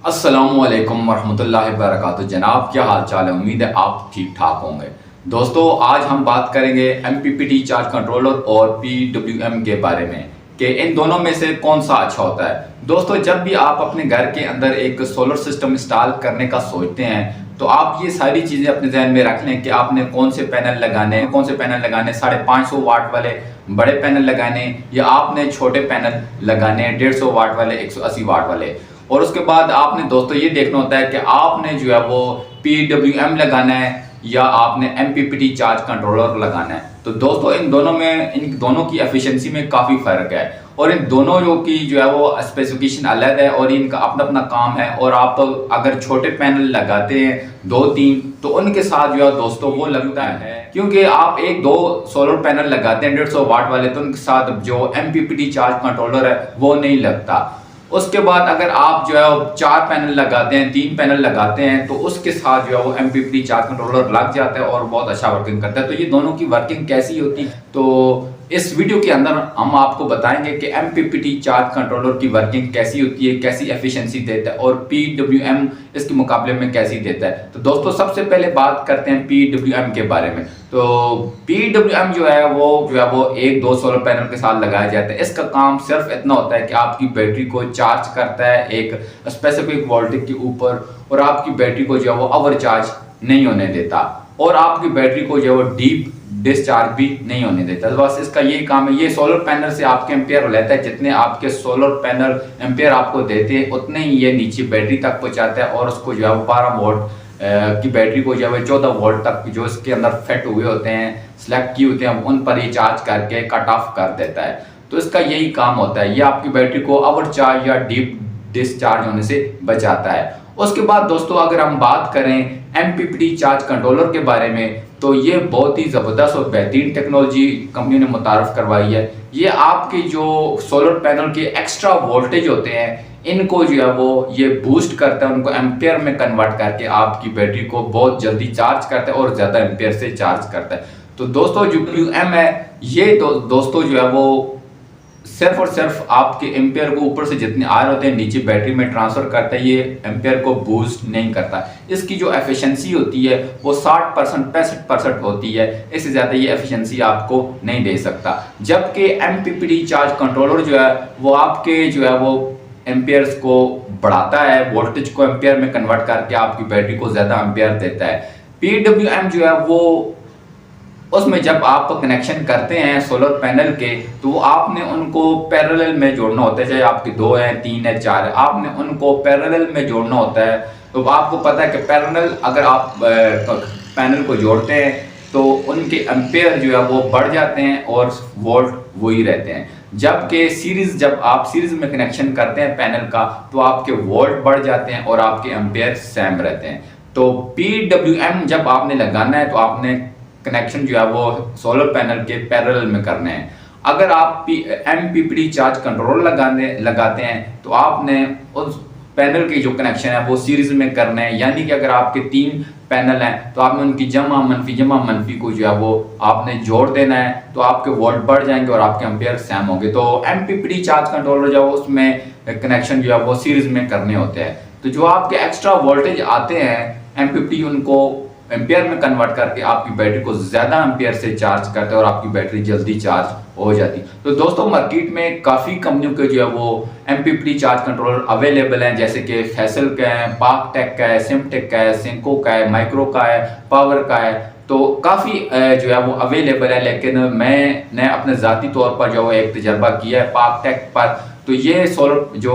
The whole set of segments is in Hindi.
अस्सलामुअलैकुम वरहमतुल्लाहि वबरकातुहू। जनाब क्या हाल चाल है, उम्मीद है आप ठीक ठाक होंगे। दोस्तों आज हम बात करेंगे MPPT चार्ज कंट्रोलर और PWM के बारे में कि इन दोनों में से कौन सा अच्छा होता है। दोस्तों जब भी आप अपने घर के अंदर एक सोलर सिस्टम इंस्टॉल करने का सोचते हैं तो आप ये सारी चीज़ें अपने जहन में रख लें कि आपने कौन से पैनल लगाने 550 वाट वाले बड़े पैनल लगाने या आपने छोटे पैनल लगाने 150 वाट वाले 180 वाट वाले। और उसके बाद आपने दोस्तों ये देखना होता है कि आपने जो है वो PWM लगाना है या आपने MPPT चार्ज कंट्रोलर लगाना है। तो दोस्तों इन दोनों की एफिशिएंसी में काफ़ी फ़र्क है और इन दोनों की जो है वो स्पेसिफिकेशन अलग है और इनका अपना अपना काम है। और आप अगर छोटे पैनल लगाते हैं 2-3 तो उनके साथ जो है दोस्तों वो लगता है, क्योंकि आप 1-2 सोलर पैनल लगाते हैं 150 वाट वाले तो उनके साथ जो MPPT चार्ज कंट्रोलर है वो नहीं लगता। उसके बाद अगर आप जो है 4 पैनल लगाते हैं 3 पैनल लगाते हैं तो उसके साथ जो है वो MPPT चार्ज कंट्रोलर लग जाता है और बहुत अच्छा वर्किंग करता है। तो ये दोनों की वर्किंग कैसी होती है तो इस वीडियो के अंदर हम आपको बताएंगे कि MPPT चार्ज कंट्रोलर की वर्किंग कैसी होती है, कैसी एफिशिएंसी देता है और PWM इसके मुकाबले में कैसी देता है। तो दोस्तों सबसे पहले बात करते हैं PWM के बारे में। तो PWM जो है वो 1-2 सोलर पैनल के साथ लगाया जाता है। इसका काम सिर्फ इतना होता है कि आपकी बैटरी को चार्ज करता है एक स्पेसिफिक वोल्टेज के ऊपर और आपकी बैटरी को जो है वो ओवर चार्ज नहीं होने देता और आपकी बैटरी को जो है वो डीप डिस्चार्ज भी नहीं होने देता। बस इसका यही काम है। ये सोलर पैनल से आपके एम्पियर लेता है, जितने आपके सोलर पैनल एम्पियर आपको देते हैं उतने ही ये नीचे बैटरी तक पहुंचाता है और उसको जो है 12 वोल्ट की बैटरी को जो है 14 वोल्ट तक जो इसके अंदर फिट हुए होते हैं, सिलेक्ट किए होते हैं, उन पर ये चार्ज करके कट ऑफ कर देता है। तो इसका यही काम होता है, ये आपकी बैटरी को ओवर चार्ज या डीप डिस्चार्ज होने से बचाता है। उसके बाद दोस्तों अगर हम बात करें MPPT चार्ज कंट्रोलर के बारे में तो ये बहुत ही ज़बरदस्त और बेहतरीन टेक्नोलॉजी कंपनी ने मुतारफ़ करवाई है। ये आपके जो सोलर पैनल के एक्स्ट्रा वोल्टेज होते हैं इनको जो है वो ये बूस्ट करता है, उनको एम्पियर में कन्वर्ट करके आपकी बैटरी को बहुत जल्दी चार्ज करता है और ज़्यादा एम्पियर से चार्ज करता है। तो दोस्तों जो PWM है ये दोस्तों जो है वो सिर्फ और सिर्फ आपके एम्पियर को ऊपर से जितने आ रहे होते हैं नीचे बैटरी में ट्रांसफर करता है, ये एम्पियर को बूस्ट नहीं करता। इसकी जो एफिशिएंसी होती है वो 60% 65% होती है, इससे ज़्यादा ये एफिशिएंसी आपको नहीं दे सकता। जबकि MPPT चार्ज कंट्रोलर जो है वो आपके जो है वो एम्पियर्स को बढ़ाता है, वोल्टेज को एम्पियर में कन्वर्ट करके आपकी बैटरी को ज़्यादा एम्पियर देता है। PWM जो है वो उसमें जब आप कनेक्शन करते हैं सोलर पैनल के तो आपने उनको पैरेलल में जोड़ना होता है, चाहे आपके 2 हैं 3 है 4 है, आपने उनको पैरेलल में जोड़ना होता है। तो आपको पता है कि पैरेलल अगर आप पैनल को जोड़ते हैं तो उनके एम्पेयर जो है वो बढ़ जाते हैं और वोल्ट वही रहते हैं। जबकि जब आप सीरीज में कनेक्शन करते हैं पैनल का तो आपके वोल्ट बढ़ जाते हैं और आपके एम्पेयर सेम रहते हैं। तो PWM जब आपने लगाना है तो आपने कनेक्शन जो है वो सोलर पैनल के पैरेलल में करने हैं। अगर आप MPPT चार्ज कंट्रोलर लगाते हैं तो आपने उस पैनल के जो कनेक्शन है वो सीरीज में करने हैं, यानी कि अगर आपके 3 पैनल हैं तो आपने उनकी जमा मनफी को जो है वो आपने जोड़ देना है तो आपके वोल्ट बढ़ जाएंगे और आपके एम्पियर सेम होंगे। तो MPPT चार्ज कंट्रोलर जो है उसमें कनेक्शन जो है वो सीरीज में करने होते हैं। तो जो आपके एक्स्ट्रा वोल्टेज आते हैं MPPT उनको एम्पियर में कन्वर्ट करके आपकी बैटरी को ज़्यादा एम्पियर से चार्ज करता है और आपकी बैटरी जल्दी चार्ज हो जाती है। तो दोस्तों मार्केट में काफ़ी कंपनियों के जो है वो MPPT चार्ज कंट्रोलर अवेलेबल हैं, जैसे कि फैसल का है, पाकटेक का है, सिमटेक का है, सिंको का है, माइक्रो का है, पावर का है। तो काफ़ी जो है वो अवेलेबल है, लेकिन मैंने अपने ज़ाती तौर पर जो है एक तजर्बा किया है पाकटेक पर। तो ये सोलर जो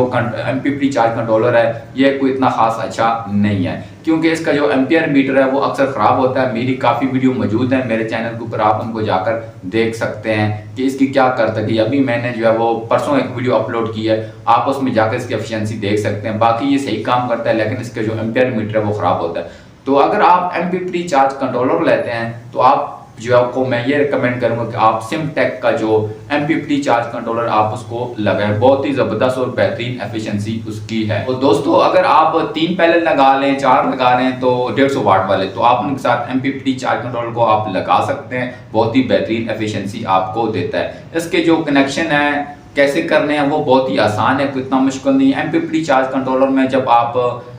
MPPT चार्ज कंट्रोलर है ये कोई इतना खास अच्छा नहीं है, क्योंकि इसका जो एम्पियर मीटर है वो अक्सर ख़राब होता है। मेरी काफ़ी वीडियो मौजूद है मेरे चैनल के ऊपर, आप उनको जाकर देख सकते हैं कि इसकी क्या करता है। अभी मैंने जो है वो परसों एक वीडियो अपलोड की है, आप उसमें जाकर इसकी एफिशिएंसी देख सकते हैं। बाकी ये सही काम करता है लेकिन इसका जो एम्पियर मीटर है वो ख़राब होता है। तो अगर आप MPPT चार्ज कंट्रोलर लेते हैं तो आप जो आपको मैं ये रिकमेंड करूंगा कि आप सिमटेक का जो MPPT चार्ज कंट्रोलर आप उसको लगाएं, बहुत ही ज़बरदस्त और बेहतरीन एफिशिएंसी उसकी है। और दोस्तों अगर आप 3 पैनल लगा लें 4 लगा रहे हैं तो 150 वाट वाले तो आप उनके साथ MPPT चार्ज कंट्रोलर को आप लगा सकते हैं, बहुत ही बेहतरीन एफिशिएंसी आपको देता है। इसके जो कनेक्शन है कैसे करने हैं वो बहुत ही आसान है, कोई इतना मुश्किल नहीं है। MPPT चार्ज कंट्रोलर में जब आप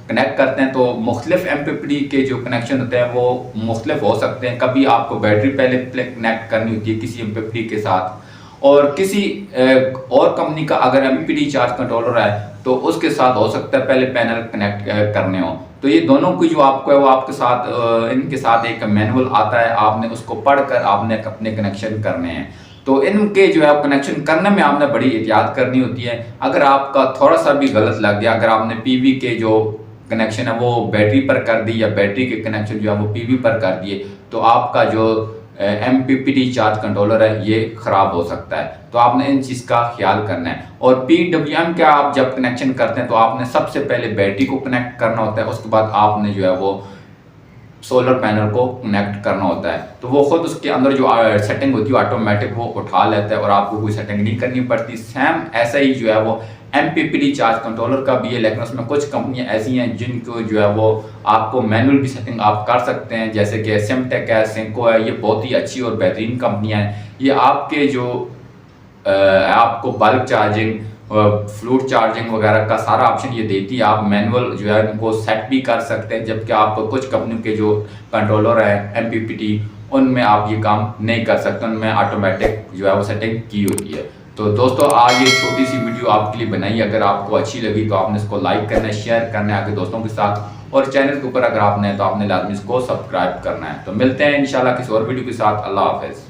कनेक्ट करते हैं तो मुख्तलिफ MPPT के जो कनेक्शन होते हैं वो मुख्तलिफ हो सकते हैं। कभी आपको बैटरी पहले कनेक्ट करनी होती है किसी MPPT के साथ, और किसी और कंपनी का अगर MPPT चार्ज कंट्रोलर है तो उसके साथ हो सकता है पहले पैनल कनेक्ट करने हो। तो ये दोनों की जो आपको है वो आपके साथ इनके साथ एक मैनुअल आता है, आपने उसको पढ़कर आपने अपने कनेक्शन करने हैं। तो इनके जो है कनेक्शन करने में आपने बड़ी एहतियात करनी होती है। अगर आपका थोड़ा सा भी गलत लग गया, अगर आपने पीवी के जो कनेक्शन है वो बैटरी पर कर दी या बैटरी के कनेक्शन जो है वो पीवी पर कर दिए, तो आपका जो MPPT चार्ज कंट्रोलर है ये खराब हो सकता है। तो आपने इन चीज़ का ख्याल करना है। और PWM का आप जब कनेक्शन करते हैं तो आपने सबसे पहले बैटरी को कनेक्ट करना होता है, उसके बाद आपने जो है वो सोलर पैनल को कनेक्ट करना होता है। तो वो खुद उसके अंदर जो सेटिंग होती है ऑटोमेटिक वो उठा लेता है और आपको कोई सेटिंग नहीं करनी पड़ती। सेम ऐसा ही जो है वो MPPT चार्ज कंट्रोलर का भी है, लेकिन उसमें कुछ कंपनियां ऐसी हैं जिनको जो है वो आपको मैनुअल भी सेटिंग आप कर सकते हैं, जैसे कि सिमटेक है, सेंको है। ये बहुत ही अच्छी और बेहतरीन कंपनियां हैं। ये आपके जो आपको बल्क चार्जिंग, फ्लूट चार्जिंग वगैरह का सारा ऑप्शन ये देती है। आप मैनुअल जो है इनको सेट भी कर सकते हैं, जबकि आप कुछ कंपनियों के जो कंट्रोलर है MPPT उनमें आप ये काम नहीं कर सकते, उनमें ऑटोमेटिक जो है वो सेटिंग की होती है। तो दोस्तों आज ये छोटी सी वीडियो आपके लिए बनाई। अगर आपको अच्छी लगी तो आपने इसको लाइक करना है, शेयर करना है आपके दोस्तों के साथ, और चैनल के ऊपर अगर आपने तो आपने लाजमी इसको सब्सक्राइब करना है। तो मिलते हैं इंशाल्लाह किसी और वीडियो के साथ। अल्लाह हाफिज़।